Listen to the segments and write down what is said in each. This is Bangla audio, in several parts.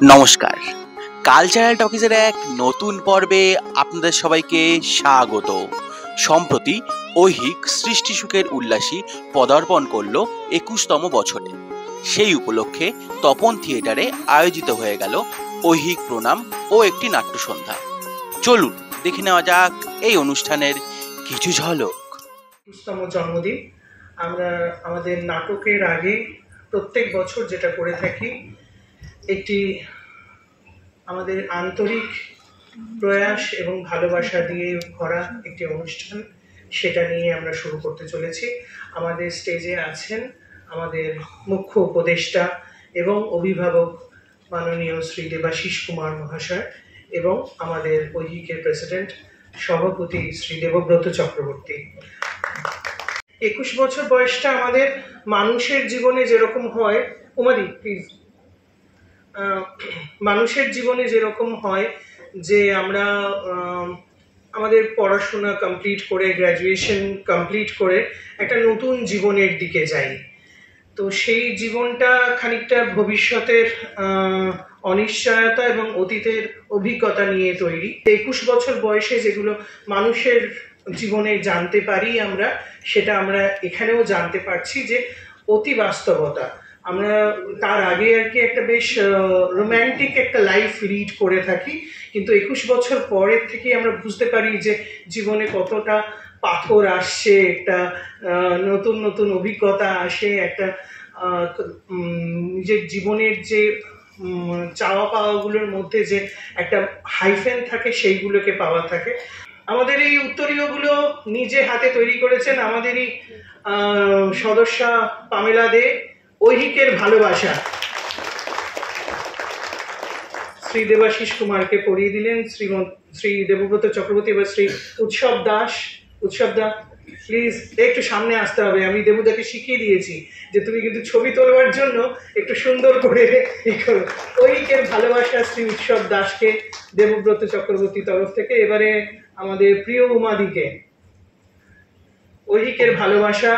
নমস্কার, কালচারাল টকিজের এক নতুন পর্বে আপনাদের সবাইকে স্বাগত। সম্প্রতি ঐহিক সৃষ্টি সুখের উল্লাসী পদার্পণ করল ২১তম বছরে। সেই উপলক্ষে তপন থিয়েটারে আয়োজিত হয়ে গেল ঐহিক প্রণাম ও একটি নাট্য সন্ধ্যা। চলুন দেখে নেওয়া যাক এই অনুষ্ঠানের কিছু ঝলক। ২১তম জন্মদিন আমরা আমাদের নাটকের আগে প্রত্যেক বছর যেটা করে থাকি, একটি আমাদের আন্তরিক প্রয়াস এবং ভালোবাসা দিয়ে ভরা একটি অনুষ্ঠান, সেটা নিয়ে আমরা শুরু করতে চলেছি। আমাদের স্টেজে আছেন আমাদের মুখ্য উপদেষ্টা এবং অভিভাবক মাননীয় শ্রী দেবাশিস কুমার মহাশয় এবং আমাদের ঐহিকের প্রেসিডেন্ট সভাপতি শ্রী দেবব্রত চক্রবর্তী। ২১ বছর বয়সটা আমাদের মানুষের জীবনে যেরকম হয়, উমাদি প্লিজ, মানুষের জীবনে যেরকম হয় যে আমরা আমাদের পড়াশোনা কমপ্লিট করে, গ্র্যাজুয়েশন কমপ্লিট করে একটা নতুন জীবনের দিকে যাই। তো সেই জীবনটা খানিকটা ভবিষ্যতের অনিশ্চয়তা এবং অতীতের অভিজ্ঞতা নিয়ে তৈরি। ২১ বছর বয়সে যেগুলো মানুষের জীবনে জানতে পারি আমরা, সেটা আমরা এখানেও জানতে পারছি যে অতি বাস্তবতা। আমরা তার আগে আর কি একটা বেশ রোম্যান্টিক একটা লাইফ লিড করে থাকি, কিন্তু ২১ বছর পরের থেকে আমরা বুঝতে পারি যে জীবনে কতটা পাথর আসছে, একটা নতুন নতুন অভিজ্ঞতা আসে, একটা নিজের জীবনের যে চাওয়া পাওয়াগুলোর মধ্যে যে একটা হাইফেন থাকে, সেইগুলোকে পাওয়া থাকে। আমাদের এই উত্তরীয়গুলো নিজে হাতে তৈরি করেছেন আমাদেরই সদস্যা পামেলা দে। ঐহিকের ভালোবাসা শ্রী দেবাশিস কুমারকে পড়িয়ে দিলেন শ্রী দেবব্রত চক্রবর্তী। এবার শ্রী উৎসব দাস। উৎসব দা প্লিজ একটু সামনে আসতে হবে। আমি দেবুদাকে শিখিয়ে দিয়েছি যে তুমি কিন্তু ছবি তোলবার জন্য একটু সুন্দর করে ঐহিকের ভালোবাসা শ্রী উৎসব দাসকে দেবব্রত চক্রবর্তী তরফ থেকে। এবারে আমাদের প্রিয় উমাদিকে ঐহিকের ভালোবাসা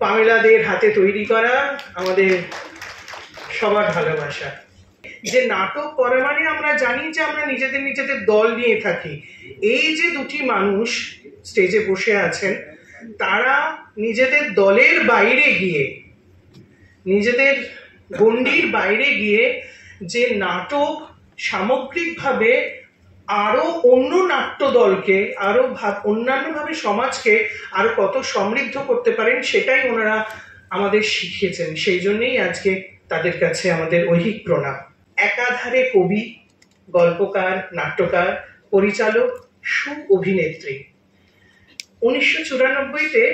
পামেলাদের হাতে তৈরি করা আমাদের সবার ভালোবাসা। যে নাটক করে মানে আমরা জানি যে আমরা নিজেদের দল নিয়ে থাকি। এই যে দুটি মানুষ স্টেজে বসে আছেন, তারা নিজেদের দলের বাইরে গিয়ে, নিজেদের গণ্ডির বাইরে গিয়ে যে নাটক সামগ্রিকভাবে আরো অন্য নাট্য দলকে, আরো অন্যান্যভাবে সমাজকে আরো কত সমৃদ্ধ করতে পারেন, সেটাই ওনারা আমাদের শিখিয়েছেন। সেই জন্যই আজকে তাদের কাছে আমাদের ঐহিক প্রণাম। একাধারে কবি, গল্পকার, নাট্যকার, পরিচালক, অভিনেত্রী। ১৯৯৪-তে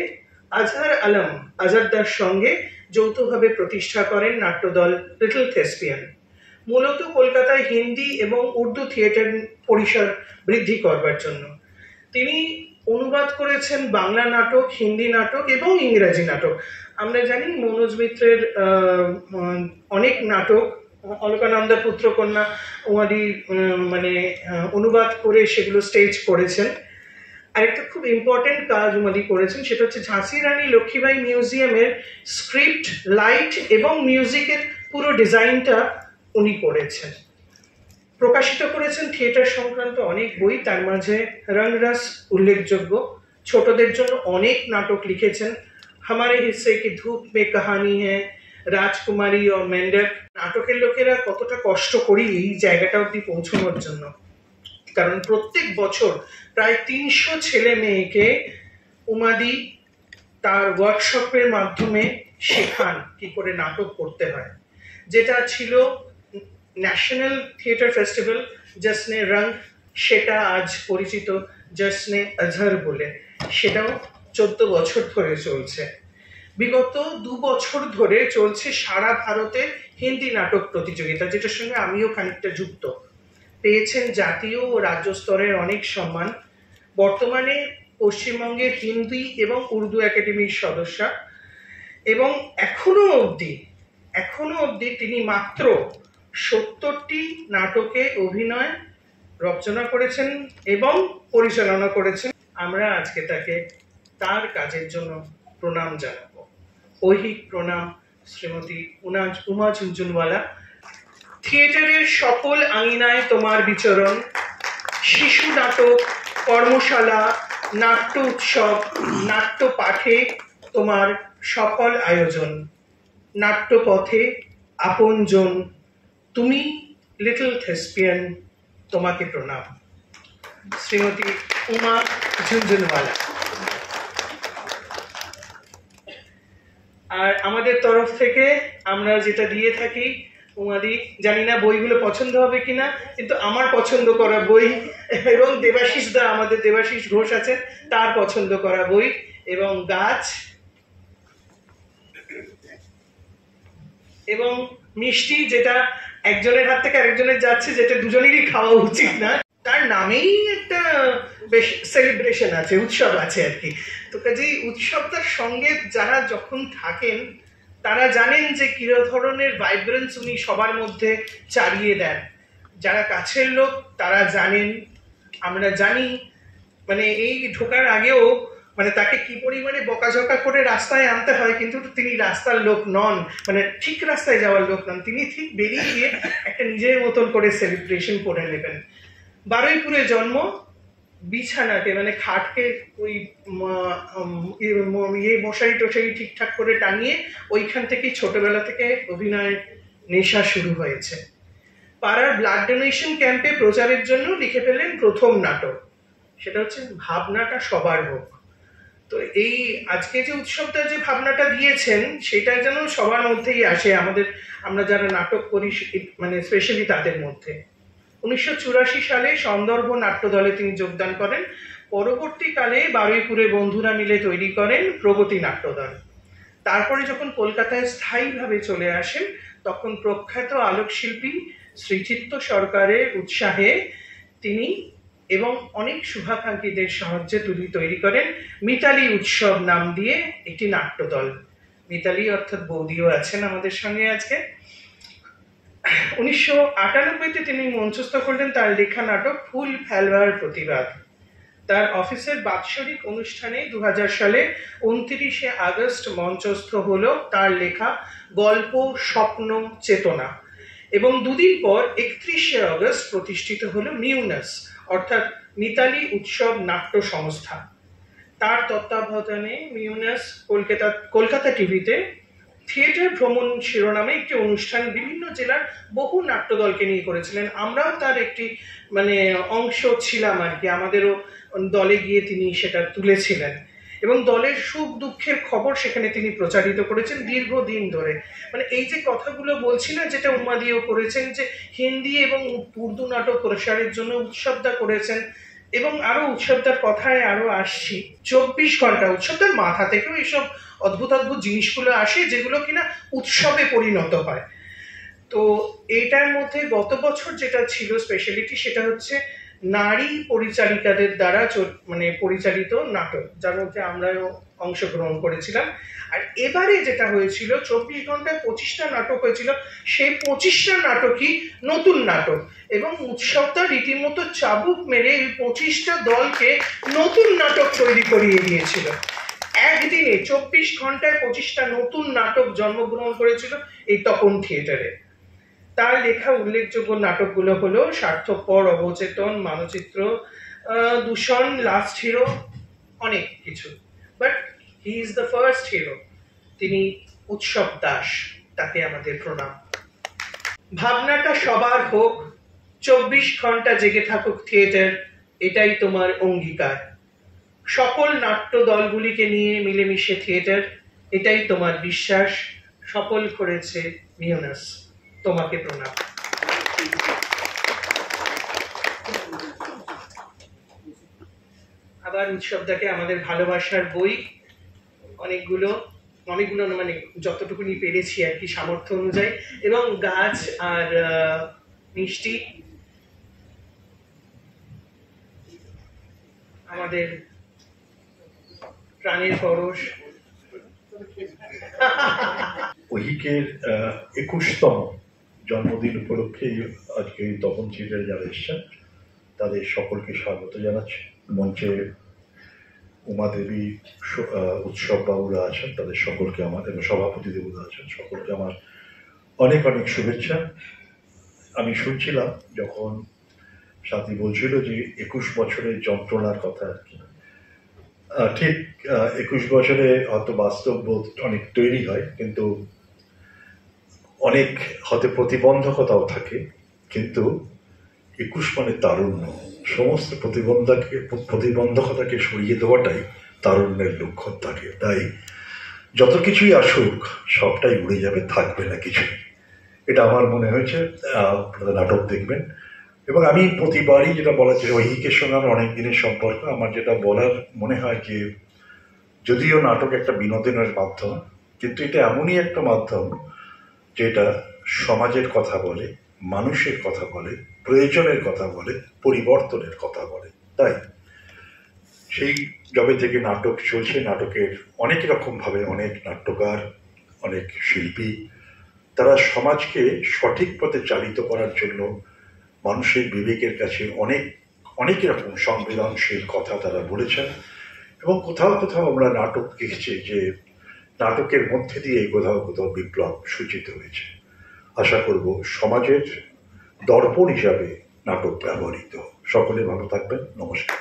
আজহার আলম আজাদদার সঙ্গে যৌথভাবে প্রতিষ্ঠা করেন নাট্যদল লিটল থেসপিয়ান। মূলত কলকাতায় হিন্দি এবং উর্দু থিয়েটার পরিসর বৃদ্ধি করবার জন্য। তিনি অনুবাদ করেছেন বাংলা নাটক, হিন্দি নাটক এবং ইংরাজি নাটক। আমরা জানি মনোজ মিত্রের অনেক নাটক, অলকানন্দা পুত্রকন্যা উমাদি অনুবাদ করে সেগুলো স্টেজ করেছেন। আরেকটা খুব ইম্পর্টেন্ট কাজ উমাদি করেছেন, সেটা হচ্ছে ঝাঁসি রানী লক্ষ্মীবাই মিউজিয়ামের স্ক্রিপ্ট, লাইট এবং মিউজিকের পুরো ডিজাইনটা উনি করেছেন। প্রকাশিত করেছেন থিয়েটার সংক্রান্ত অনেক বই, তার মাঝে রংরস উল্লেখযোগ্য। ছোটদের জন্য অনেক নাটক লিখেছেন। হামারে হিস্সে কি ধূপ মে কাহানি হ্যায়, রাজকুমারী ও মেন্ডক। নাটকের লোকেরা কতটা কষ্ট করি এই জায়গাটা অবধি পৌঁছানোর জন্য, কারণ প্রত্যেক বছর প্রায় ৩০০ ছেলে মেয়েকে উমাদি তার ওয়ার্কশপের মাধ্যমে শেখান কি করে নাটক করতে হয়। যেটা ছিল ন্যাশনাল থিয়েটার ফেস্টিভ্যাল জশ্নে রং, সেটা আজ পরিচিত জশ্নে আজহার বলে। সেটাও ১৪ বছর ধরে চলছে। বিগত ২ বছর ধরে চলছে সারা ভারতের হিন্দি নাটক প্রতিযোগিতা, যেটার সঙ্গে আমিও খানিকটা যুক্ত। পেয়েছেন জাতীয় ও রাজ্য স্তরের অনেক সম্মান। বর্তমানে পশ্চিমবঙ্গের হিন্দি এবং উর্দু একাডেমির সদস্যা, এবং এখনো অবধি তিনি মাত্র ৭০টি নাটকে অভিনয় রচনা করেছেন এবং পরিচালনা করেছেন। আমরা আজকে তাকে তার কাজের জন্য প্রণাম জানাবো। ঐহিক প্রণাম শ্রীমতী উমা ঝুনঝুনওয়ালা। থিয়েটারের সকল আঙিনায় তোমার বিচরণ, শিশু নাটক, কর্মশালা, নাট্য উৎসব, নাট্য পাঠে তোমার সফল আয়োজন, নাট্যপথে আপনজন, তুমি লিটল থেসপিয়ান, তোমাকে প্রণাম। শ্রীমতী উমা ঝুনঝুনওয়ালা। আর আমাদের তরফ থেকে আমরা যেটা দিয়ে থাকি, উমাদি, জানি না বইগুলো পছন্দ হবে কিনা, কিন্তু আমার পছন্দ করা বই, এবং দেবাশিস দা, আমাদের দেবাশিস ঘোষ আছেন, তার পছন্দ করা বই, এবং গাছ এবং মিষ্টি, যেটা একজনের হাত থেকে আরেকজনের যাচ্ছে, যেটা দুজনেরই খাওয়া উচিত না। তার নামেই একটা বেশ সেলিব্রেশন আছে, উৎসব আছে আর কি। তো কাজেই উৎসবটার সঙ্গে যারা যখন থাকেন তারা জানেন যে কি ধরনের ভাইব্রেন্স উনি সবার মধ্যে চালিয়ে দেন। যারা কাছের লোক তারা জানেন, আমরা জানি, মানে এই ঢোকার আগেও মানে তাকে কি পরিমাণে বকাঝকা করে রাস্তায় আনতে হয়, কিন্তু তিনি রাস্তার লোক নন, মানে ঠিক রাস্তায় যাওয়ার লোক নন, তিনি ঠিক বেরিয়ে গিয়ে একটা নিজের মতন করে সেলিব্রেশন করে নেবেন। বারুইপুরে জন্ম, বিছানাকে মানে খাটকে ওই মশারি টশারি ঠিকঠাক করে টাঙিয়ে ওইখান থেকেই ছোটবেলা থেকে অভিনয়ের নেশা শুরু হয়েছে। পাড়ার ব্লাড ডোনেশন ক্যাম্পে প্রচারের জন্য লিখে ফেলেন প্রথম নাটক, সেটা হচ্ছে ভাবনাটা সবার হোক। তো এই আজকে যে উৎসবটা যে ভাবনাটা দিয়েছেন সেটা যেন সবার মধ্যেই আসে, আমরা যারা নাটক করি মানে স্পেশালি তাদের মধ্যে। 1984 সালে সন্দর্ভ নাট্য দলে তিনি যোগদান করেন। পরবর্তীকালে বারুইপুরে বন্ধুরা মিলে তৈরি করেন প্রগতি নাট্যদল। তারপরে যখন কলকাতায় স্থায়ীভাবে চলে আসেন তখন প্রখ্যাত আলোকশিল্পী শ্রীচিত্ত সরকারের উৎসাহে তিনি এবং অনেক শুভাকাঙ্ক্ষীদের সাহায্যে তৈরি করেন মিতালি উৎসব নাম দিয়ে একটি নাট্যদল। মিতালি অর্থাৎ বৌদিও আছেন আমাদের সঙ্গে আজকে। 1998-তে তিনি মঞ্চস্থ করলেন তার লেখা নাটক ফুল ফেলবার প্রতিবাদ। তার অফিসের বাৎসরিক অনুষ্ঠানে 2000 সালে 29শে আগস্ট মঞ্চস্থ হলো তার লেখা গল্প স্বপ্ন চেতনা, এবং দুদিন পর 31শে আগস্ট প্রতিষ্ঠিত হলো মিউনাস অর্থাৎ মিতালি উৎসব নাট্য সংস্থা। তার তত্ত্বাবধানে মিউনাস কলকাতা টিভিতে থিয়েটার ভ্রমণ শিরোনামে একটি অনুষ্ঠান বিভিন্ন জেলার বহু নাট্যদলকে নিয়ে করেছিলেন। আমরাও তার একটি মানে অংশ ছিলাম আর কি, আমাদেরও দলে গিয়ে তিনি সেটা তুলেছিলেন এবং দলের সুখ দুঃখের খবর সেখানে তিনি প্রচারিত করেছেন দীর্ঘদিন ধরে। মানে এই যে কথাগুলো বলছি না, যেটা উমাদিও করেছেন, যে হিন্দি এবং উর্দু নাটক প্রসারের জন্য উৎসবদা করেছেন, এবং আরো উৎসবদার কথায় আরো আসছি। 24 ঘন্টা উৎসবদার মাথা থেকেও এইসব অদ্ভুত অদ্ভুত জিনিসগুলো আসে যেগুলো কিনা উৎসবে পরিণত হয়। তো এইটার মধ্যে গত বছর যেটা ছিল স্পেশালিটি, সেটা হচ্ছে নারী পরিচালিকাদের দ্বারা মানে পরিচালিত নাটক, যার মধ্যে আমরাও অংশগ্রহণ করেছিলাম। আর এবারে যেটা হয়েছিল 24 ঘন্টায় 25টা নাটক হয়েছিল, সেই 25টা নাটকই নতুন নাটক, এবং উৎসবটা রীতিমতো চাবুক মেরে এই 25টা দলকে নতুন নাটক তৈরি করিয়ে দিয়েছিল। একদিনে 24 ঘন্টায় 25টা নতুন নাটক জন্মগ্রহণ করেছিল এই তপন থিয়েটারে। তার লেখা উল্লেখযোগ্য নাটকগুলো হলো স্বার্থপর, অবচেতন, মানচিত্র, দূষণ, লাস্ট হিরো, অনেক কিছু। But he is the first hero, তিনি উৎসব দাস, তাকে আমাদের প্রণাম। ভাবনাটা সবার হোক, 24 ঘন্টা জেগে থাকুক থিয়েটার, এটাই তোমার অঙ্গীকার। সকল নাট্য দলগুলিকে নিয়ে মিলেমিশে থিয়েটার, এটাই তোমার বিশ্বাস। সফল করেছে মিউনাস, তোমাকে প্রণাম। আবার উৎসবদাকে আমাদের ভালোবাসার বই অনেকগুলো মানে যতটুকুনি পেরেছি আর কি সামর্থ্য অনুযায়ী, এবং গাছ আর মিষ্টি আমাদের প্রাণের পরশ। অহিকের 21তম জন্মদিন উপলক্ষে আজকে এই তপন থিয়েটারে যারা এসছেন তাদের সকলকে স্বাগত জানাচ্ছি। মঞ্চে উমাদেবী, উৎসব বাবুরা আছেন, তাদের সকলকে আমার, এবং সভাপতি দেবুরা আছেন, সকলকে আমার অনেক অনেক শুভেচ্ছা। আমি শুনছিলাম যখন সাথী বলছিল যে 21 বছরের যন্ত্রণার কথা আর কি। ঠিক 21 বছরে হয়তো বাস্তব বোধ অনেক তৈরি হয়, কিন্তু অনেক হয়তো প্রতিবন্ধকতাও থাকে, কিন্তু 21 মানে তারুণ্য। সমস্ত প্রতিবন্ধকতাকে সরিয়ে দেওয়াটাই তারুণ্যের লক্ষণ থাকে। তাই যত কিছুই আসুক সবটাই উড়ে যাবে, থাকবে না কিছুই। এটা আমার মনে হয়েছে। আপনারা নাটক দেখবেন, এবং আমি প্রতিবারই যেটা বলা যায়, ঐহিকের সঙ্গে আমার অনেক দিনের সম্পর্ক। আমার যেটা বলার মনে হয় যে যদিও নাটক একটা বিনোদনের মাধ্যম, কিন্তু এটা এমনই একটা মাধ্যম যেটা সমাজের কথা বলে, মানুষের কথা বলে, প্রয়োজনের কথা বলে, পরিবর্তনের কথা বলে। তাই সেই জবে থেকে নাটক চলছে, নাটকের অনেক রকমভাবে অনেক নাট্যকার, অনেক শিল্পী, তারা সমাজকে সঠিক পথে চালিত করার জন্য মানুষের বিবেকের কাছে অনেক অনেক রকম সংবেদনশীল কথা তারা বলেছেন। এবং কোথাও কোথাও আমরা নাটক দেখেছি যে নাটকের মধ্যে দিয়ে কোথাও কোথাও বিপ্লব সূচিত হয়েছে। আশা করব সমাজের দর্পণ হিসাবে নাটক ব্যবহৃত। সকলে ভালো থাকবেন, নমস্কার।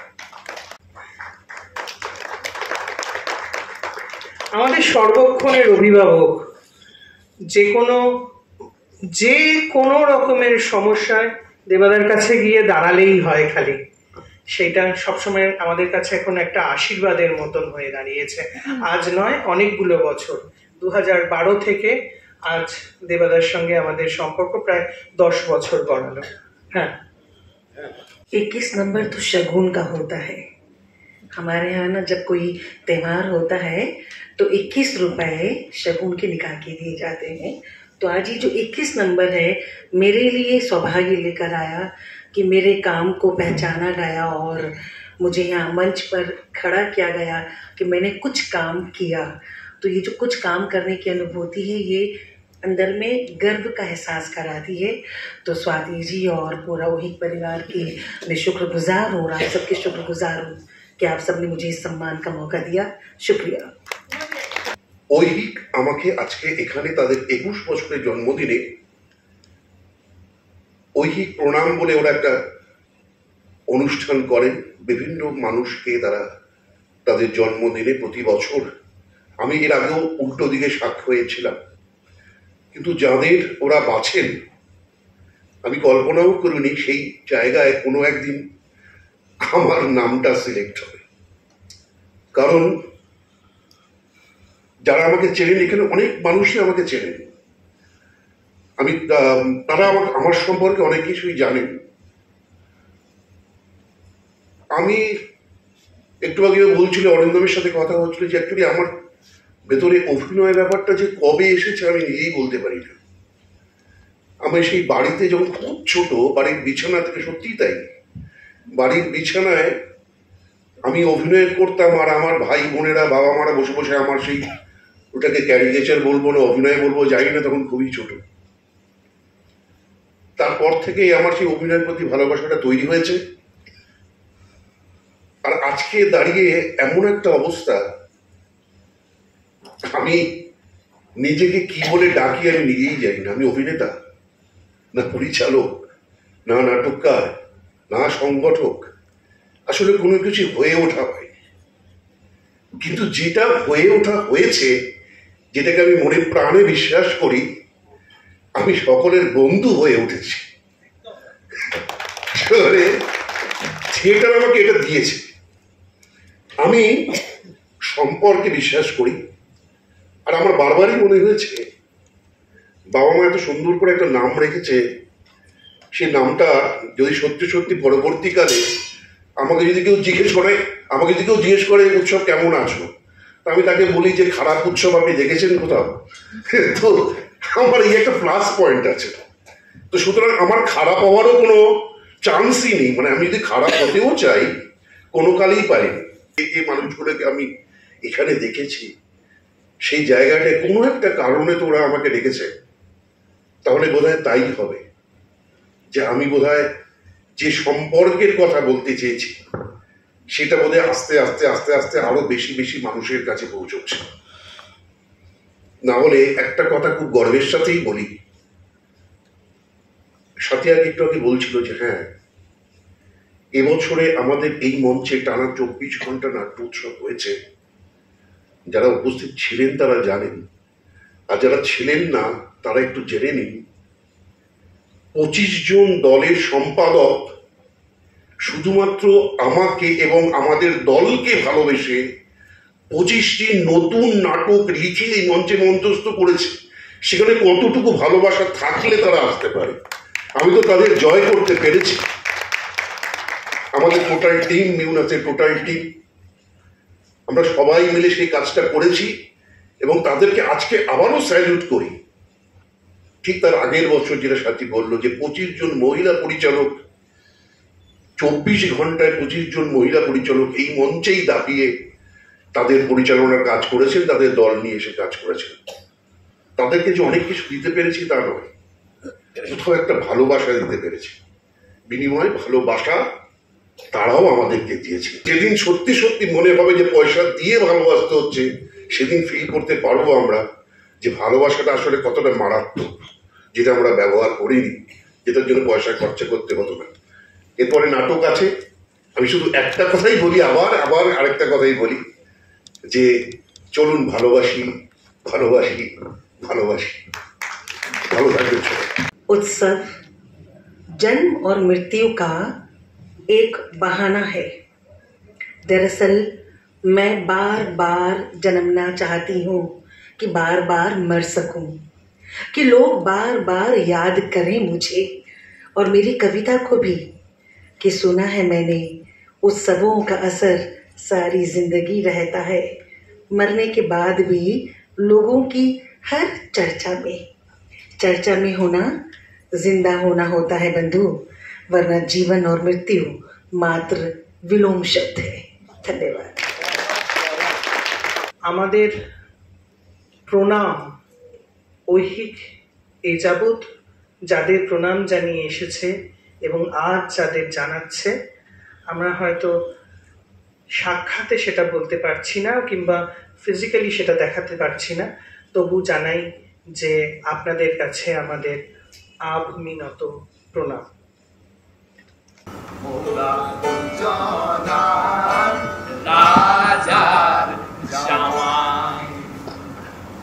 আমাদের সর্বক্ষণের অভিভাবক, যে কোনো রকমের সমস্যায় দেবাদার কাছে গিয়ে দাঁড়ালেই হয় খালি, সেটা সবসময় আমাদের কাছে এখন একটা আশীর্বাদের মতন হয়ে দাঁড়িয়েছে। আজ নয়, অনেকগুলো বছর, 2012 থেকে আজ দেবাদার সঙ্গে আমাদের সম্পর্ক প্রায় 10 বছর গড়ালো। হ্যাঁ, 21 नंबर तो शगुन का होता है। हमारे यहाँ ना जब कोई त्यौहार होता है तो 21 रुपए शगुन के निकाल के दिए जाते हैं। तो आज ये जो 21 नंबर है मेरे लिए सौभाग्य लेकर आया कि मेरे काम को पहचाना गया और मुझे यहाँ मंच पर खड़ा किया गया कि मैंने कुछ काम किया। तो ये जो कुछ काम करने की अनुभूति है, ये अंदर में गर्व का एहसास कराती है। तो स्वाति जी और पूरा ओहिक परिवार की मैं शुक्रगुजार हूँ, और आप सबके शुक्रगुजार हूँ कि आप सबने मुझे इस सम्मान का मौका दिया। शुक्रिया। ঐহিক আমাকে আজকে এখানে তাদের 21 বছরের জন্মদিনে ঐহিক প্রণাম বলে ওরা একটা অনুষ্ঠান করেন। বিভিন্ন মানুষকে তারা তাদের জন্মদিনে প্রতি বছর, আমি এর আগেও উল্টো দিকে সাক্ষী হয়েছিলাম, কিন্তু যাদের ওরা বাছেন আমি কল্পনাও করিনি সেই জায়গায় কোনো একদিন আমার নামটা সিলেক্ট হবে। কারণ যারা আমাকে চেনেন, এখানে অনেক মানুষই আমাকে চেনেন, তারা আমার সম্পর্কে অনেক কিছুই জানেন। আমি একটু আগে বলছিল, অরিন্দমের সাথে কথা হচ্ছিল যে অ্যাকচুয়ালি আমার ভেতরে অভিনয়ের ব্যাপারটা যে কবে এসেছে আমি নিজেই বলতে পারি না। আমি সেই বাড়িতে যখন খুব ছোট, বাড়ির বিছানা থেকে, সত্যিই তাই, বাড়ির বিছানায় আমি অভিনয় করতাম, আর আমার ভাই বোনেরা, বাবা মারা বসে বসে আমার সেই, ওটাকে ক্যারিকেচার বলবো না অভিনয় বলবো জানি না, তখন খুবই ছোট। তারপর থেকেই আমার সেই অভিনয়ের প্রতি ভালোবাসাটা তৈরি হয়েছে। আর আজকে দাঁড়িয়ে এমন একটা অবস্থা, আমি নিজেকে কি বলে ডাকি আমি নিজেই জানি না। আমি অভিনেতা না, পরিচালক না, নাটককার না, সংগঠক, আসলে কোনো কিছু হয়ে ওঠা হয়। কিন্তু যেটা হয়ে ওঠা হয়েছে, যেটাকে আমি মনে প্রাণে বিশ্বাস করি, আমি সকলের বন্ধু হয়ে উঠেছি। থিয়েটার আমাকে এটা দিয়েছে। আমি সম্পর্কে বিশ্বাস করি, আর আমার বারবারই মনে হয়েছে বাবা মা এত সুন্দর করে একটা নাম রেখেছে, সেই নামটা যদি সত্যি সত্যি পরবর্তীকালে আমাকে যদি কেউ জিজ্ঞেস করে উৎসব কেমন আছো, আমি তাকে বলি যে খারাপ উৎসব আপনি দেখেছেন কোথাও? তো আমার এই একটা প্লাস পয়েন্ট আছে। তো সুতরাং আমার খারাপ হওয়ারও কোনো চান্সই নেই। মানে আমি যদি খারাপ হতেও চাই, কোনো কালেই পারিনি। এই মানুষগুলোকে আমি এখানে দেখেছি, সেই জায়গাটায় কোনো একটা কারণে তো ওরা আমাকে ডেকেছে। তাহলে বোধহয় তাই হবে যে আমি বোধহয় যে সম্পর্কের কথা বলতে চেয়েছি, সেটা বোধহয় আস্তে আস্তে আস্তে আস্তে আরো বেশি বেশি মানুষের কাছে পৌঁছচ্ছে। না হলে একটা কথা খুব গর্বের সাথেই বলি, সাথিয়াকে একটু আগে বলছিল যে হ্যাঁ, এবছরে আমাদের এই মঞ্চে টানা 24 ঘন্টা নাট্য উৎসব হয়েছে। যারা উপস্থিত ছিলেন তারা জানেন, আর যারা ছিলেন না তারা একটু জেনে নিন। 25 জন দলের সম্পাদক শুধুমাত্র আমাকে এবং আমাদের দলকে ভালোবেসে 25টি নতুন নাটক লিখে এই মঞ্চে মঞ্চস্থ করেছে। সেখানে কতটুকু ভালোবাসা থাকলে তারা আসতে পারে। আমি তো তাদের জয় করতে পেরেছি। আমাদের টোটাল টিম, মিউনাসের টোটাল টিম, আমরা সবাই মিলে সেই কাজটা করেছি এবং তাদেরকে আজকে আবারও স্যালুট করি। ঠিক তার আগের বছর যেটা সাথী বললো যে 25 জন মহিলা পরিচালক, 24 ঘন্টায় 25 জন মহিলা পরিচালক এই মঞ্চেই দাপিয়ে তাদের পরিচালনার কাজ করেছেন, তাদের দল নিয়ে এসে কাজ করেছেন। তাদেরকে যে অনেক কিছু দিতে পেরেছি তা নয়, কোথাও একটা ভালোবাসা দিতে পেরেছি। বিনিময়ে ভালোবাসা তারাও আমাদেরকে দিয়েছে। যেদিন সত্যি সত্যি মনে হবে যে পয়সা দিয়ে ভালোবাসতে হচ্ছে, সেদিন ফিল করতে পারবো আমরা যে ভালোবাসাটা আসলে কতটা মারাত্মক, যেটা আমরা ব্যবহার করিনি, যেটার জন্য পয়সা খরচা করতে হতো না। এরপরে নাটক আছে। আমি শুধু একটা কথাই বলি, আবার আরেকটা কথাই বলি যে চলুন ভালোবাসি, ভালোবাসি, ভালোবাসি। ভালো থাকবেন সবাই। उत्सव जन्म और मृत्यु का एक बहाना है। दरअसल मैं बार बार जन्मना चाहती हूँ कि बार बार मर सकूं, कि लोग बार बार याद करें मुझे और मेरी कविता को भी, कि सुना है मैंने उत्सवों का असर सारी जिंदगी रहता है, मरने के बाद भी लोगों की हर चर्चा में होना जिंदा होना होता है बंधु, वरना जीवन और मृत्यु मात्र विलोम शब्द है। धन्यवाद। আমাদের প্রণাম ঐহিক এ যাবৎ যাদের প্রণাম জানিয়ে এসেছে এবং আজ যাদের জানাচ্ছে, আমরা হয়তো সাক্ষাতে সেটা বলতে পারছি না কিংবা ফিজিক্যালি সেটা দেখাতে পারছি না, তবু জানাই যে আপনাদের কাছে আমাদের আভূমিনত প্রণাম।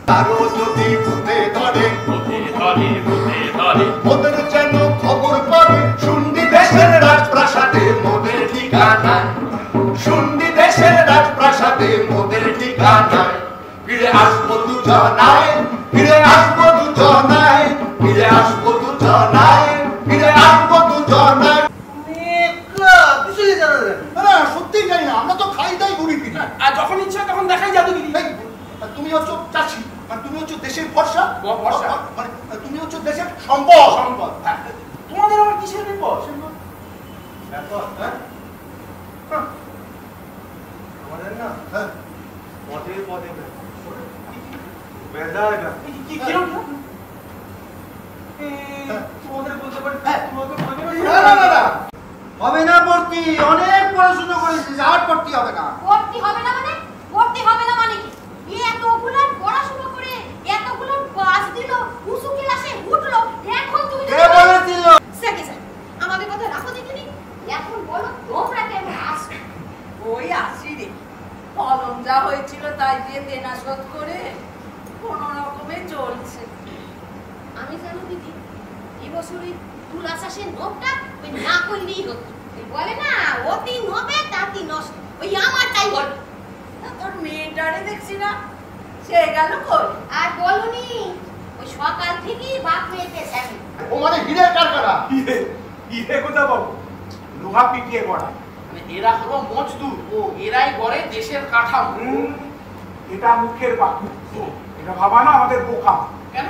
কারো যদি ভূতে ধরে ওদের যেন খবর পাবে, শুন্ডি দেশের রাজপ্রাসাদে মোদের ঠিকানা, শুন্ডি দেশের রাজপ্রাসাদে মোদের ঠিকানা। ফিরে আসবো দুজনায়, ফিরে আসবো দুজনায়, ফিরে আসবো দুজনায়, ফিরে আসবো দুজনায়। সত্যি জানি না, আমরা তো খাই দাই ঘুরি ফিরি, আর যখন ইচ্ছা তখন দেখাই জাদুগিরি। তুমি হচ্ছে চাষি, আর তুমি হচ্ছে দেশের ভরসা, মানে তুমি হচ্ছে দেশের সম্পদ। সম্পদ তোমাদের আবার কিসের বিপদ? আমাদের না পদে পদে হবে না ভর্তি, অনেক পড়াশোনা করেছিস, আর ভর্তি হবে না। ভর্তি হবে না মানে? ভর্তি হবে না মানে কি? এতগুলো পড়াশোনা করে এতগুলো পাস দিল, উঁচু ক্লাসে উঠলো, এখন তুমি কে বলেছিল? স্যার আমাদের কথা রাখো দেখিনি। এখন বলো তোমরা কেমন আসো? ওই আসি রে, ফলন যা হয়েছিল তাই দিয়ে দেনা শোধ করে কোন রকমে চলছে। আমি জানো দিদি, এবছরে তুলা চাষের নোটটা ওই না করলেই হতো। বলে না অতি নবে তাতি নষ্ট, ওই আমার তাই বল। তোর মেয়েটারে দেখছি না, সে গেল কই? আর বলনি ওই সকাল থেকেই বাপ মেয়েতে স্যার। ও মানে হীরের কারখানা। হিরে কোথা পাবো? লোহা পিটিয়ে গড়া। মানে এরা হলো মজদুর, ও এরাই গড়ে দেশের কাঠামো। এটা মুখের বাক্য, এটা ভাবা না আমাদের বোকা। কেন?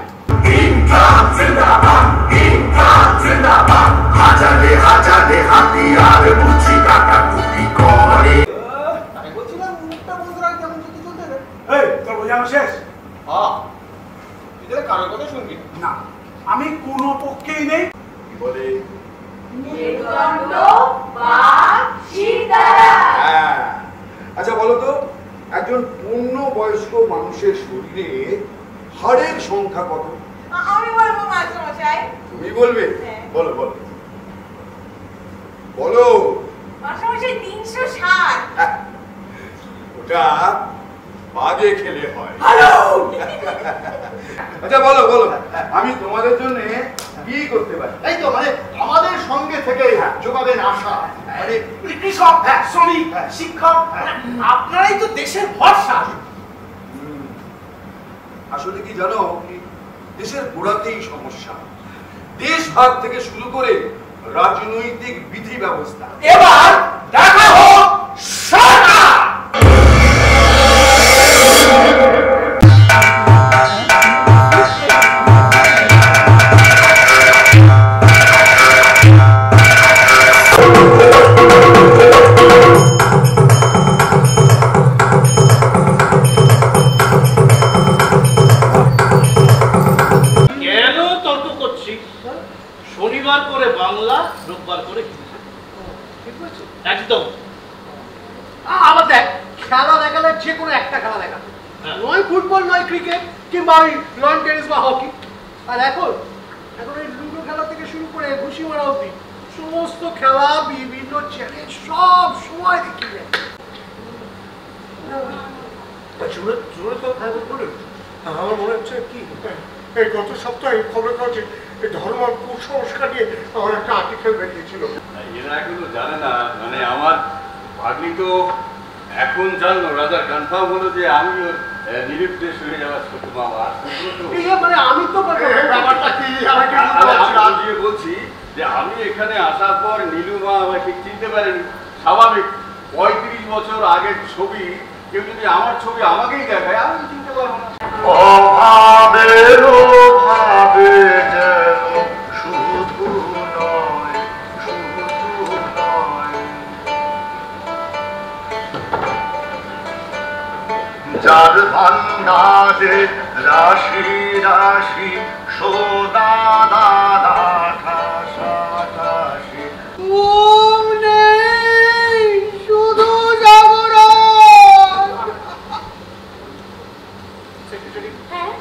হাজারে হাজারে হাতিয়ার বুঝি কাটাকুটি করে। আমি বলছিলাম মুখটা বন্ধ রাখ, যেমন যদি চলতে দেবে। এই তোর বোঝানো শেষ? হ্যাঁ, তুই কারোর কথা শুনবি না। আমি কোনো পক্ষেই নেই। কি বলে? আচ্ছা বলো তো, একজন পূর্ণ বয়স্ক মানুষের শরীরে হাড়ের সংখ্যা কত? আমি বলবো মাস্টারমশাই। তুমি বলবে? হ্যাঁ। বলো বলো বলো। মাসামশাই 360। ওটা বাগে খেলে হয়। আচ্ছা বলো বলো, আমি তোমাদের জন্য কি করতে পারি? এই তো মানে আমাদের সঙ্গে থেকে যোগাবেন আশা, মানে কৃষক, শ্রমিক, শিক্ষক, আপনারাই তো দেশের ভরসা। আসলে কি জানো, দেশের গোড়াতেই সমস্যা, দেশ ভাগ থেকে শুরু করে রাজনৈতিক বিধি ব্যবস্থা। এবার দেখা হোক সরকার। কেন তর্ক করছি? শনিবার করে বাংলা, রোববার করে একদম। আবার দেখ, খেলা দেখালে যে কোনো একটা খেলা দেখা, নয় ফুটবল নয় ক্রিকেট কিংবা ওই লন টেনিস বা হকি। আর এখন এই লুডো খেলা থেকে শুরু করে ঘুষি মারা অব্দি সমস্ত খেলা, বিভিন্ন চ্যালেঞ্জ সব সময় দেখি যায়। আমার মনে হচ্ছে কি, এই গত সপ্তাহে খবর কাগজে ধর্ম আর কুসংস্কার নিয়ে আমার একটা আর্টিকেল বেরিয়েছিল। এরা এখনো জানে না, মানে আমার ভাগ্নি তো এখন জানলো, রাজা কনফার্ম হলো যে আমি ওর নিরুদ্দেশ হয়ে যাওয়ার ছোট মামা। মানে আমি তো ব্যাপারটা কি আমি বলছি যে আমি এখানে আসার পর নীলুমা আমাকে ঠিক চিনতে পারেনি। স্বাভাবিক, 35 বছর আগের ছবি কেউ যদি আমার ছবি আমাকেই দেখায়, আমি চিনতে পারবো না। অভাবের ভাবে যেন শুধু নয়, শুধু নয়, যার ভান্ডারে রাশি রাশি সোনা দাদা ঠাসি শুধু জাগরণ। হ্যাঁ,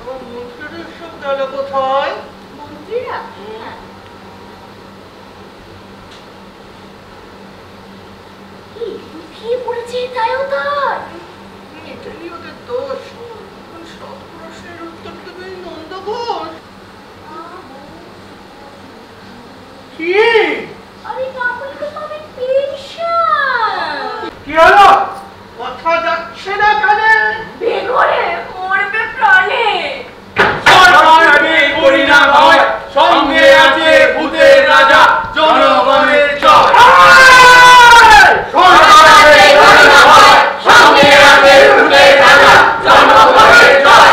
আমার মন্ত্রীর সব গেল কোথায়? মন্ত্রীরা কি লুকিয়ে পড়েছে তাইও তার। এটাই ওদের দোষ। সব প্রশ্নের উত্তর দেবে নন্দ ঘোষ। কি? আরে কাকুলি তো পাবে পেনশন। কি হলো? কথা যাচ্ছে না কানে? বেঘরে মরবে প্রাণে। করি না ভয়, সঙ্গে আছে ভূতের রাজা, জনগণের জয়। সঙ্গে আছে ভূতের রাজা, জনগণের জয়।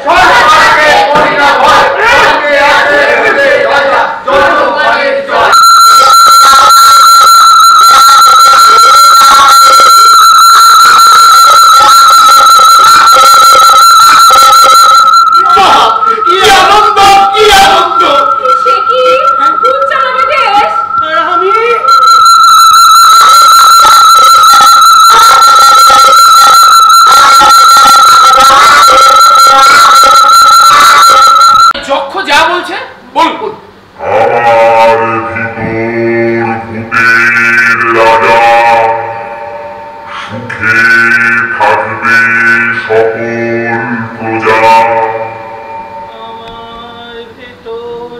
সরকারকে করি না ভয়, সঙ্গে আছে ভূতের রাজা, জনগণের জয়। কি আনন্দ, কি আনন্দ! সে কি ভূত চালাবে দেশ? আর আমি যক্ষ যা বলছে বলুন। আমার ভিতর ভূতের রাজা, সুখে থাকবে সকল প্রজা। আমার ভেতর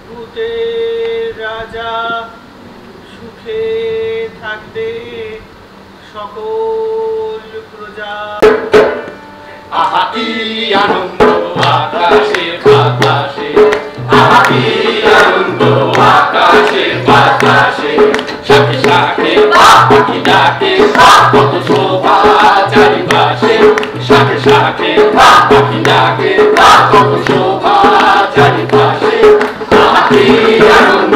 ভূতের রাজা, সুখে থাকবে সকল প্রজা। আহা কি আনন্দ আকাশে বাতাসে, আহা কি আনন্দ আকাশে বাতাসে, শাখে শাখে পাখি ডাকে, কত শোভা চারিপাশে, শাখে শাখে পাখি ডাকে, কত শোভা চারিপাশে, আহা কি আনন্দ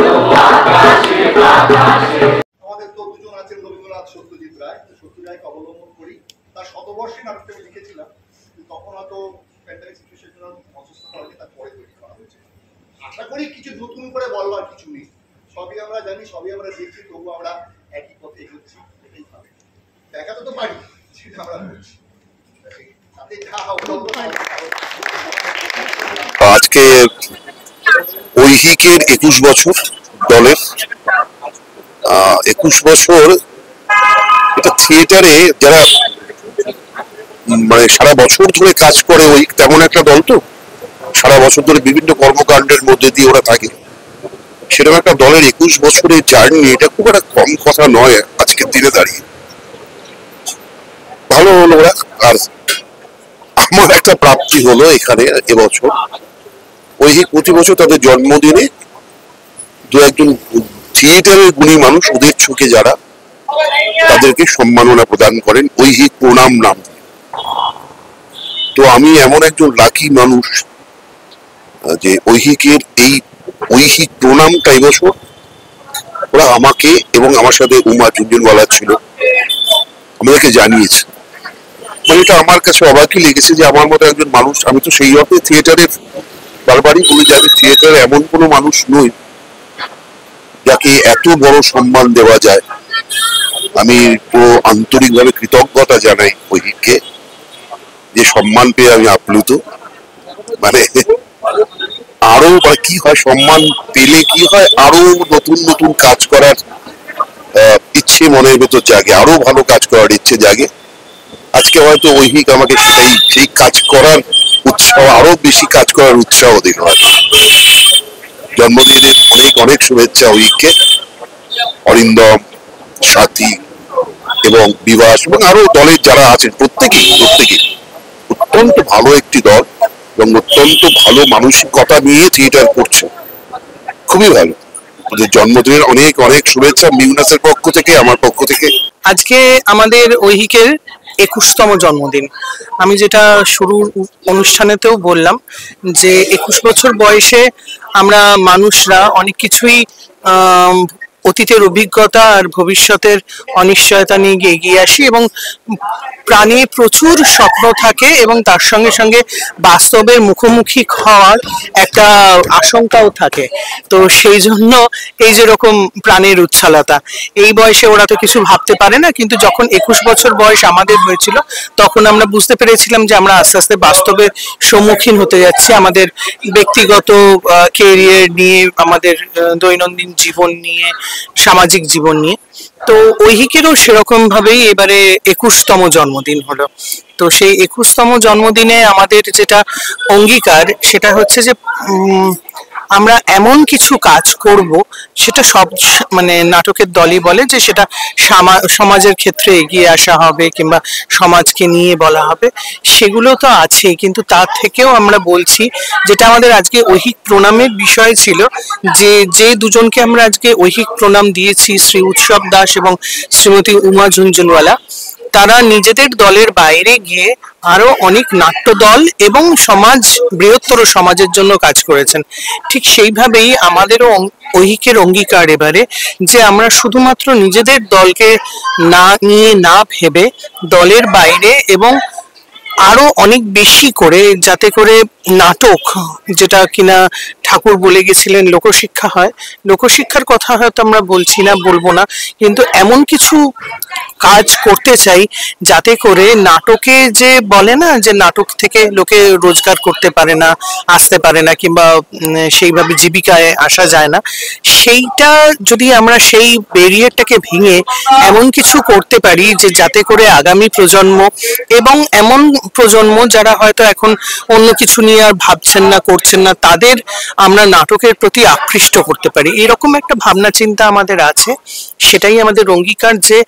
আকাশে বাতাসে। আমাদের তো দুজন আছেন, রবীন্দ্রনাথ, সত্যজিৎ রায়। সত্যজিৎ রায়কে অবলম্বন করি, তার শতবর্ষী নাটকটা আমি লিখেছিলাম, তখন হয়তো প্যান্ডামিক সিচুয়েশনের জন্য অসুস্থ হয়নি, তারপরে তৈরি করা হয়েছে। আশা করি কিছু নতুন করে বলবার কিছু নেই, সবই আমরা জানি, সবই আমরা দেখছি, তবু আমরা একই পথে এগোচ্ছি। এটাই ভাবে দেখা তো পারি, সেটা আমরা করছি। তাতে যা হোক আজকে ঐহিকের 21 বছর দলের। 21 বছর এটা থিয়েটারে যারা মানে সারা বছর ধরে কাজ করে, ওই তেমন একটা দল তো, সারা বছর ধরে বিভিন্ন কর্মকাণ্ডের মধ্যে দিয়ে ওরা থাকে, সেরকম একটা দলের 21 বছরের জার্নি, এটা খুব একটা কম কথা নয় আজকের দিনে দাঁড়িয়ে। ভালো হলো ওরা। আর আমার একটা প্রাপ্তি হলো এখানে এবছর, ঐহিক প্রতি বছর তাদের জন্মদিনে দু একজন থিয়েটারের গুণী মানুষ, ওদের চোখে যারা, তাদেরকে সম্মাননা প্রদান করেন ঐহিক প্রণাম নাম। তো আমি এমন একজন লাকি মানুষ যে ঐহিকের এই ঐহিক প্রণামটা এবছর ওরা আমাকে এবং আমার সাথে উমা ঝুনঝুনওয়ালা ছিল, আমাদেরকে জানিয়েছে। মানে এটা আমার কাছে অবাকই লেগেছে যে আমার মতো একজন মানুষ, আমি তো সেই অর্থে থিয়েটারের বারবারই বলি যে আমি থিয়েটারে এমন কোনো মানুষ নই যাকে এত বড় সম্মান দেওয়া যায়। আমি তো আন্তরিকভাবে কৃতজ্ঞতা জানাই ঐহিককে, যে সম্মান পেয়ে আমি আপ্লুত। মানে আরো কি হয়, সম্মান পেলে কি হয়, আরো নতুন নতুন কাজ করার ইচ্ছে মনের ভেতর জাগে, আরো ভালো কাজ করার ইচ্ছে জাগে। আজকে হয়তো ঐহিক আমাকে সেই কাজ করার উৎসাহ, আরো বেশি কাজ করার উৎসাহ দিল। জন্মদিনের অনেক অনেক শুভেচ্ছা ঐহিককে, অরিন্দম, সাথী এবং বিভাস এবং আরো দলের যারা আছেন প্রত্যেকেই অত্যন্ত ভালো একটি দল এবং অত্যন্ত ভালো মানসিকতা নিয়ে থিয়েটার করছে, খুবই ভালো। ওদের জন্মদিনের অনেক অনেক শুভেচ্ছা মিউনাসের পক্ষ থেকে, আমার পক্ষ থেকে। আজকে আমাদের ঐহিকের 21তম জন্মদিন। আমি যেটা শুরুর অনুষ্ঠানেতেও বললাম যে 21 বছর বয়সে আমরা মানুষরা অনেক কিছুই অতীতের অভিজ্ঞতা আর ভবিষ্যতের অনিশ্চয়তা নিয়ে এগিয়ে আসি এবং প্রাণে প্রচুর স্বপ্ন থাকে এবং তার সঙ্গে সঙ্গে বাস্তবের মুখোমুখি হওয়ার একটা আশঙ্কাও থাকে। তো সেই জন্য এই যেরকম প্রাণের উচ্ছলতা, এই বয়সে ওরা তো কিছু ভাবতে পারে না, কিন্তু যখন 21 বছর বয়স আমাদের হয়েছিল তখন আমরা বুঝতে পেরেছিলাম যে আমরা আস্তে আস্তে বাস্তবের সম্মুখীন হতে যাচ্ছি, আমাদের ব্যক্তিগত কেরিয়ার নিয়ে, আমাদের দৈনন্দিন জীবন নিয়ে, সামাজিক জীবন নিয়ে। তো ঐহিকেরও সেরকম ভাবেই এবারে 21তম জন্মদিন হলো। তো সেই 21তম জন্মদিনে আমাদের যেটা অঙ্গীকার সেটা হচ্ছে যে আমরা এমন কিছু কাজ করব, সেটা সব মানে নাটকের দলই বলে যে সেটা সমাজের ক্ষেত্রে এগিয়ে আসা হবে কিংবা সমাজকে নিয়ে বলা হবে, সেগুলো তো আছে, কিন্তু তার থেকেও আমরা বলছি যেটা আমাদের আজকে ঐহিক প্রণামের বিষয় ছিল, যে দুজনকে আমরা আজকে ঐহিক প্রণাম দিয়েছি, শ্রী উৎসব দাস এবং শ্রীমতী উমা ঝুনঝুনওয়ালা, তারা নিজেদের দলের বাইরে গিয়ে আরো অনেক নাট্য দল এবং বৃহত্তর সমাজের জন্য কাজ করেছেন। ঠিক সেইভাবেই আমাদেরও ঐহিকের অঙ্গীকার এবারে যে আমরা শুধুমাত্র নিজেদের দলকে না ভেবে দলের বাইরে এবং আরো অনেক বেশি করে, যাতে করে নাটক, যেটা কিনা ঠাকুর বলে গেছিলেন লোকশিক্ষা হয়, লোকশিক্ষার কথা হয়তো আমরা বলবো না, কিন্তু এমন কিছু কাজ করতে চাই যাতে করে নাটকে, যে বলে না যে নাটক থেকে লোকে রোজগার করতে পারে না, আসতে পারে না কিংবা সেইভাবে জীবিকায় আসা যায় না, সেইটা যদি আমরা সেই ব্যারিয়ারটাকে ভেঙে এমন কিছু করতে পারি যে যাতে করে আগামী প্রজন্ম এবং এমন প্রজন্ম যারা হয়তো এখন অন্য কিছু নিয়ে আর ভাবছেন না, করছেন না, তাদের আমরা নাটকের প্রতি আকৃষ্ট করতে পারি, এরকম একটা ভাবনা চিন্তা আমাদের আছে। সেটাই আমাদের অঙ্গীকার যে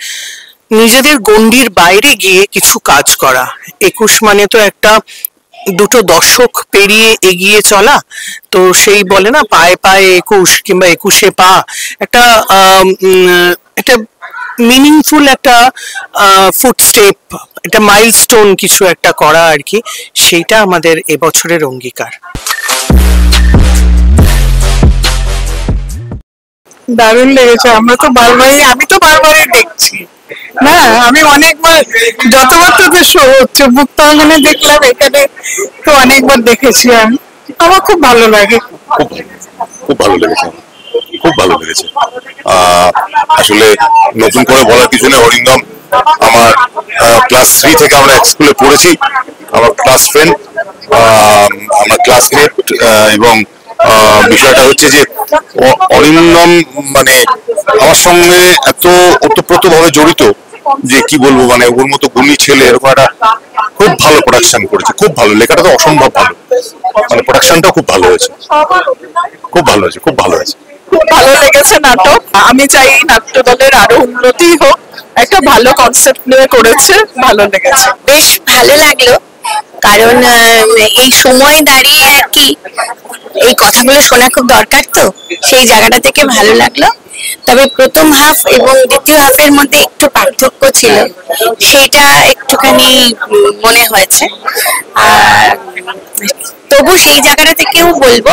নিজেদের গণ্ডির বাইরে গিয়ে কিছু কাজ করা। 21 মানে তো একটা দুটো দশক পেরিয়ে এগিয়ে চলা, তো সেই বলে না পায়ে পায়ে 21 কিংবা 21-এ পা, একটা মিনিংফুল একটা ফুটস্টেপ, একটা মাইলস্টোন কিছু একটা করা আর কি, সেইটা আমাদের এবছরের অঙ্গীকার। দারুণ লেগেছে, আমি তো বারবারই দেখছি না, আমি অনেকবার, যতবার তোদের শো হচ্ছে মুক্তাঙ্গনে দেখলাম, এখানে তো অনেকবার দেখেছি আমি, আমার খুব ভালো লাগে। খুব ভালো লেগেছে, খুব ভালো লেগেছে। আসলে নতুন করে বলার কিছু নেই, অরিন্দম আমার ক্লাস 3 থেকে আমরা এক স্কুলে পড়েছি, আমার ক্লাস ফ্রেন্ড, আমার ক্লাসমেট, এবং বিষয়টা হচ্ছে যে অরিন্দম মানে আমার সঙ্গে এত ওতপ্রোত ভাবে জড়িত যে কি বলবো, মানে ওর মতো গুণী ছেলে এরকম একটা খুব ভালো প্রোডাকশন করেছে, খুব ভালো, লেখাটা তো অসম্ভব ভালো, মানে প্রোডাকশনটাও খুব ভালো হয়েছে, খুব ভালো হয়েছে, খুব ভালো হয়েছে, খুব ভালো লেগেছে নাটক। আমি চাই নাট্য দলের আরো উন্নতি হোক, একটা ভালো কনসেপ্ট নিয়ে করেছে, ভালো লেগেছে। বেশ ভালো লাগলো, কারণ এই সময় দাঁড়িয়ে আর কি এই কথাগুলো শোনা খুব দরকার, তো সেই জায়গাটা থেকে ভালো লাগলো। তবে প্রথম হাফ এবং দ্বিতীয় হাফের মধ্যে একটু পার্থক্য ছিল, সেইটা একটুখানি মনে হয়েছে। আর তবু সেই জায়গাটা থেকেও বলবো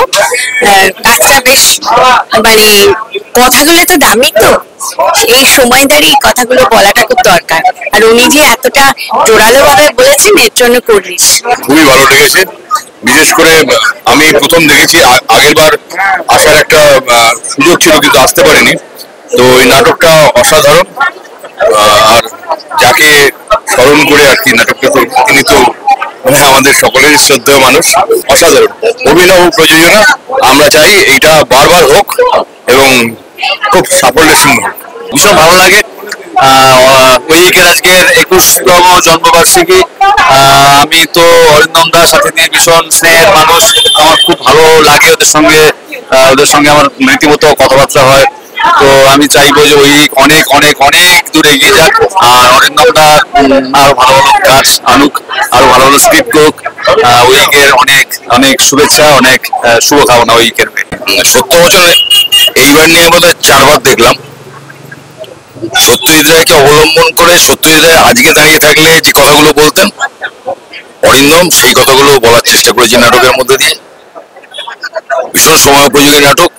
কাজটা বেশ, মানে কথাগুলো তো দামি, তো এই সময় দাঁড়িয়ে কথাগুলো বলাটা খুব দরকার। আর উনি যে এতটা জোরালো ভাবে বলেছেন, এর জন্য করিস। খুবই ভালো লেগেছে। বিশেষ করে আমি প্রথম দেখেছি, আগের বার আসার একটা সুযোগ ছিল কিন্তু আসতে পারিনি, তো এই নাটকটা অসাধারণ। আর যাকে স্মরণ করে আর কি নাটকটা, তিনি তো মানে আমাদের সকলের শ্রদ্ধেয় মানুষ, অসাধারণ অভিনব প্রযোজনা। আমরা চাই এইটা বারবার হোক এবং খুব সাফল্যের সঙ্গে হোক। ভীষণ ভালো লাগে। ওইদিকের আজকের 21তম জন্মবার্ষিকী, আমি তো অরিন্দম দার সাথে নিয়ে ভীষণ স্নেহের মানুষ, আমার খুব ভালো লাগে ওদের সঙ্গে আমার রীতিমতো কথাবার্তা হয়। তো আমি চাইবো যে ওই অনেক অনেক অনেক দূরে এগিয়ে যাক, আর অরিন্দম দা আরো ভালো ভালো কাজ আনুক, আরো ভালো ভালো স্ক্রিপ্ট হোক। উইকের অনেক অনেক শুভেচ্ছা, অনেক শুভকামনা উইকের। 70 বছর এইবার নিয়ে বোধহয় 4 বার দেখলাম। সত্যজিৎ রায়কে অবলম্বন করে সত্যজিৎ রায় আজকে দাঁড়িয়ে থাকলে যে কথাগুলো বলতেন অরিন্দম, সেই কথাগুলো বলার চেষ্টা করেছি নাটকের মধ্যে দিয়ে। ভীষণ সময় উপযোগী নাটক,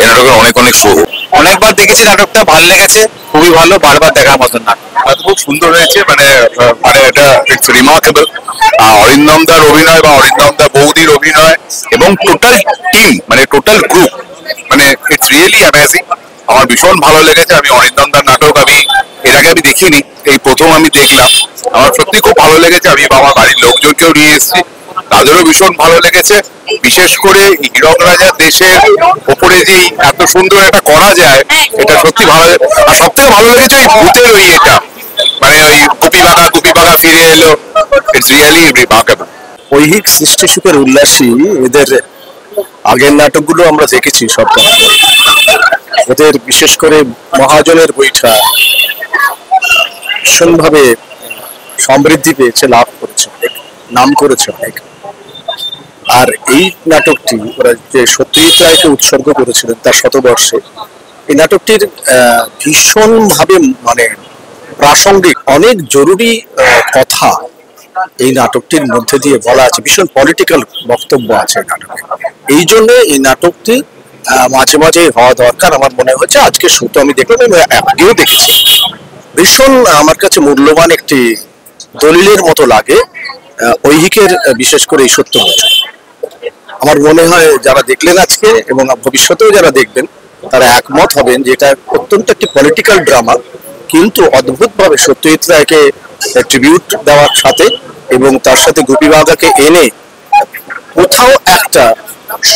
এই নাটকের অনেক অনেক শুভ। অনেকবার দেখেছি নাটকটা, ভালো লেগেছে, খুবই ভালো, বারবার দেখার মতন নাটক। খুব সুন্দর হয়েছে, মানে এটা ইটস রিমার্কেবল। অরিন্দম দার অভিনয় বা অরিন্দম দা বৌদির অভিনয় এবং টোটাল টিম, মানে টোটাল গ্রুপ, মানে ইটস রিয়েলি অ্যামেজিং। আমার ভীষণ ভালো লেগেছে। আমি অরিন্দম দার নাটক আমি এর আগে দেখিনি, এই প্রথম আমি দেখলাম। আমার সত্যি খুব ভালো লেগেছে। আমি আমার বাড়ির লোকজনকেও নিয়ে এসেছি, তাদেরও ভীষণ ভালো লেগেছে। বিশেষ করে হীরক রাজার দেশের ওপরে যে এত সুন্দর একটা করা যায়, এটা সত্যি ভালো। আর সব থেকে ভালো লেগেছে ওই ভূতের ওই এটা, মানে ওই গুপি বাঘা ফিরে এলো। It's really remarkable. ঐহিক সৃষ্টি সুখের উল্লাসী, এদের আগের নাটকগুলো আমরা দেখেছি সব। ওদের বিশেষ করে মহাজনের বইটা ভীষণভাবে সমৃদ্ধি পেয়েছে, লাভ করেছে, নাম করেছে অনেক। আর এই নাটকটি ওরা যে সত্যজিৎ রায়কে উৎসর্গ করেছিলেন তার শতবর্ষে, এই নাটকটির ভীষণভাবে মানে প্রাসঙ্গিক অনেক জরুরি কথা এই নাটকটির মধ্যে দিয়ে বলা আছে। ভীষণ পলিটিক্যাল বক্তব্য আছে নাটকে। এই জন্য এই নাটকটি মাঝে মাঝে হওয়া দরকার আমার মনে হচ্ছে। আজকে শুধু আমি দেখলাম, আগেও দেখেছি। ভীষণ আমার কাছে মূল্যবান একটি দলিলের মতো লাগে ঐহিকের, বিশেষ করে এই 70 বছর। আমার মনে হয় যারা দেখলেন আজকে এবং ভবিষ্যতেও যারা দেখবেন তারা একমত হবেন যে এটা অত্যন্ত একটি পলিটিক্যাল ড্রামা, কিন্তু অদ্ভুতভাবে সত্যজিৎ রায়কে ট্রিবিউট দেওয়ার সাথে এবং তার সাথে গুপি বাঘাকে এনে কোথাও একটা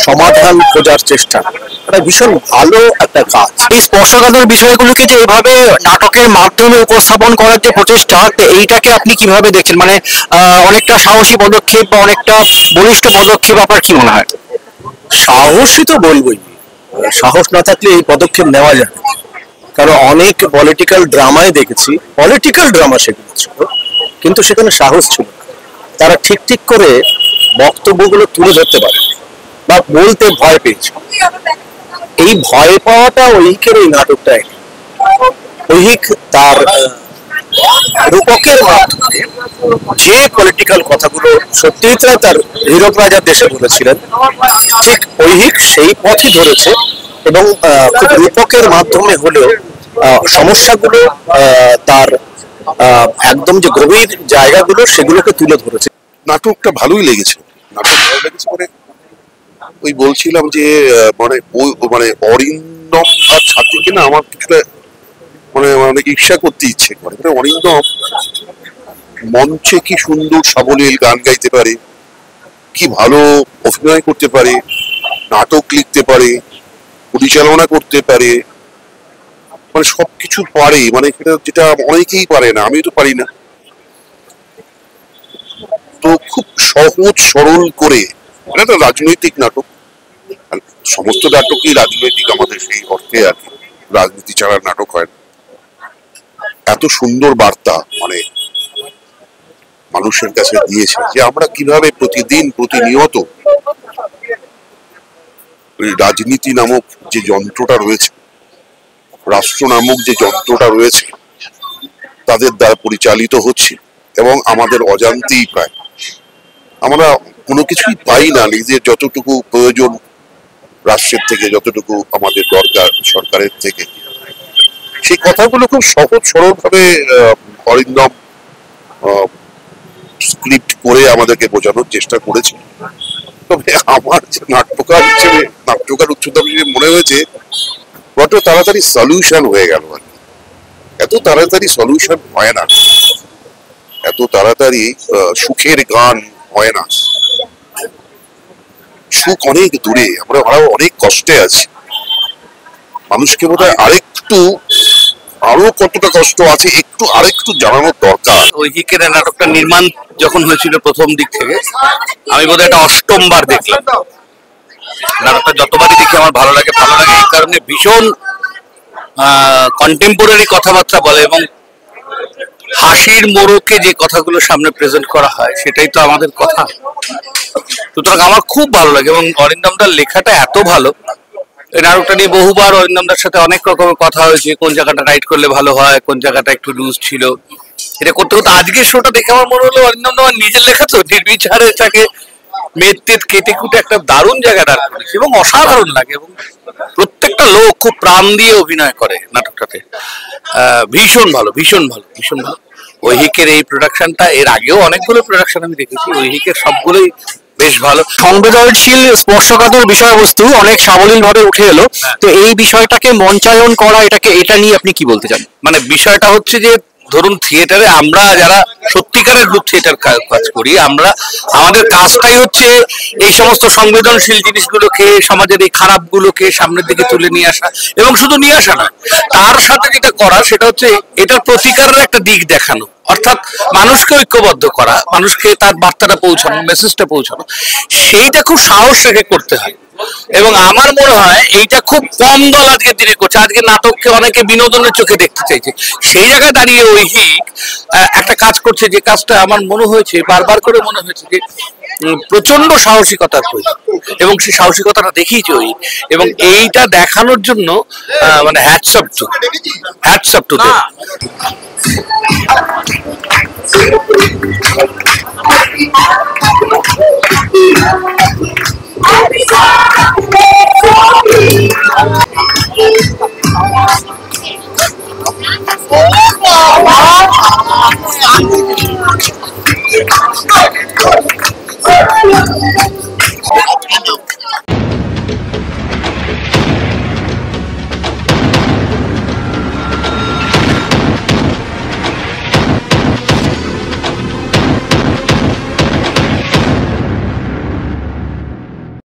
সমাধান খোঁজার চেষ্টা, এটা ভীষণ ভালো একটা কাজ। এই স্পর্শকাতর বিষয়গুলোকে যে এভাবে নাটকের মাধ্যমে উপস্থাপন করার যে প্রচেষ্টা, এইটাকে আপনি কিভাবে দেখছেন? মানে অনেকটা সাহসী পদক্ষেপ বা অনেকটা বলিষ্ঠ পদক্ষেপ, আপনার কি মনে হয়? সাহসী তো বলবোই, সাহস না থাকলে এই পদক্ষেপ নেওয়া যায়। কারণ অনেক পলিটিক্যাল ড্রামায় দেখেছি, পলিটিক্যাল ড্রামা সেগুলো ছিল, কিন্তু সেখানে সাহস ছিল না। তারা ঠিক ঠিক করে বক্তব্যগুলো তুলে ধরতে পারে বা বলতে ভয় পেয়েছে। এই ভয় পাওয়াটা ঐহিকের এই নাটকটাই। ঐহিক তার রূপকের মাধ্যমে যে পলিটিক্যাল কথাগুলো সত্যজিৎ রায় তার হীরক রাজার দেশে বলেছিলেন, ঠিক ঐহিক সেই পথই ধরেছে এবং খুব রূপকের মাধ্যমে হলেও সমস্যাগুলো তার একদম যে গভীর জায়গাগুলো সেগুলোকে তুলে ধরেছে। নাটকটা ভালোই লেগেছে। নাটক ভালো লেগেছে মানে ওই বলছিলাম যে মানে অরিন্দম আর ছাত্রীকে না আমার কিছুটা মানে ঈর্ষা করতে ইচ্ছে করে। মানে অরিন্দম মঞ্চে কি সুন্দর সাবলীল গান গাইতে পারে, কি ভালো অভিনয় করতে পারে, নাটক লিখতে পারে, পরিচালনা করতে পারে, মানে সবকিছু পারে, মানে যেটা অনেকেই পারে না, আমি তো পারি না। তো খুব সহজ সরল করে, এটা একটা রাজনৈতিক নাটক, সমস্ত নাটকই রাজনৈতিক আমাদের সেই অর্থে আর কি, রাজনীতি ছাড়া নাটক হয় না। এত সুন্দর বার্তা মানে মানুষের কাছে দিয়েছে যে আমরা কিভাবে প্রতিদিন প্রতিনিয়ত রাজনীতি নামক যে যন্ত্রটা রয়েছে, রাষ্ট্র নামক যে যন্ত্রটা রয়েছে, তাদের দ্বারা পরিচালিত হচ্ছে এবং আমাদের অজান্তেই প্রায় আমরা কোনো কিছুই পাই না। নিজের যতটুকু প্রয়োজন রাষ্ট্রের থেকে, যতটুকু আমাদের দরকার সরকারের থেকে, সেই কথাগুলো খুব সহজ সরল ভাবে অরিন্দম স্ক্রিপ্ট করে আমাদেরকে বোঝানোর চেষ্টা করেছে। তবে আমার যে নাট্যকার হিসেবে, নাট্যকার উচ্চতা হিসেবে মনে হয়েছে বড্ড তাড়াতাড়ি সলিউশন হয়ে গেল আর কি। এত তাড়াতাড়ি সলিউশন হয় না, এত তাড়াতাড়ি সুখের গান হয় না। সুখ অনেক দূরে, আমরা অনেক কষ্টে আছি। মানুষকে বোধহয় আরো কতটা কষ্ট আছে একটু আরেকটু জানানোর দরকার। ঐহিকের নাটকটা নির্মাণ যখন হয়েছিল প্রথম দিক থেকে, আমি বোধহয় এটা 8ম বার দেখলাম। নাটকটা যতবারই দেখি আমার ভালো লাগে এই কারণে ভীষণ কন্টেম্পোরারি কথাবার্তা বলে এবং হাসির মোড়কে যে কথাগুলো সামনে প্রেজেন্ট করা হয় সেটাই তো আমাদের কথা। সুতরাং আমার খুব ভালো লাগে এবং অরিন্দমদার লেখাটা এত ভালো। এই নাটকটা নিয়ে বহুবার অরিন্দমদার সাথে অনেক রকমের কথা হয়েছে, কোন জায়গাটা রাইট করলে ভালো হয়, কোন জায়গাটা একটু লুজ ছিল। এটা করতে করতে আজকের শোটা দেখে আমার মনে হলো অরিন্দম আমার নিজের লেখা তো, নির্বিচারে তাকে মেদ কেটে কুটে একটা দারুণ জায়গা দাঁড় করেছে এবং অসাধারণ লাগে এবং প্রত্যেকটা লোক খুব প্রাণ দিয়ে অভিনয় করে নাটকটাতে। ভীষণ ভালো, ভীষণ ভালো, ভীষণ ভালো। ঐহিকের এই প্রোডাকশনটা, এর আগেও অনেকগুলো প্রোডাকশন আমি দেখেছি, ঐহিকের সবগুলোই বেশ ভালো। সংবেদনশীল স্পর্শকাতর বিষয়বস্তু অনেক সাবলীল ভাবে উঠে এলো। তো এই বিষয়টাকে মঞ্চায়ন করা, এটা নিয়ে আপনি কি বলতে চান? মানে বিষয়টা হচ্ছে যে ধরুন থিয়েটারে আমরা যারা সত্যিকারের গ্রুপ থিয়েটার কাজ করি, আমাদের কাজটাই হচ্ছে এই সমস্ত সংবেদনশীল জিনিসগুলোকে, সমাজের এই খারাপগুলোকে সামনের দিকে তুলে নিয়ে আসা, এবং শুধু নিয়ে আসা নয়, তার সাথে যেটা করা সেটা হচ্ছে এটার প্রতিকারের একটা দিক দেখানো, অর্থাৎ মানুষকে ঐক্যবদ্ধ করা, মানুষকে তার বার্তাটা পৌঁছানো, মেসেজটা পৌঁছানো। সেইটা খুব সাহস রেখে করতে হয় এবং আমার মনে হয় এইটা খুব কম দল আজকের দিনে করছে। আজকে নাটককে অনেকে বিনোদনের চোখে দেখতে চাইছে, সেই জায়গায় দাঁড়িয়ে ঐহিক একটা কাজ করছে, যে কাজটা আমার মনে হয়েছে, বারবার করে মনে হয়েছে যে প্রচন্ড সাহসিকতার প্রয়োজন এবং সেই সাহসিকতাটা দেখিয়েছে ঐহিক, এবং এইটা দেখানোর জন্য মানে হ্যাটস অফ টু দেম।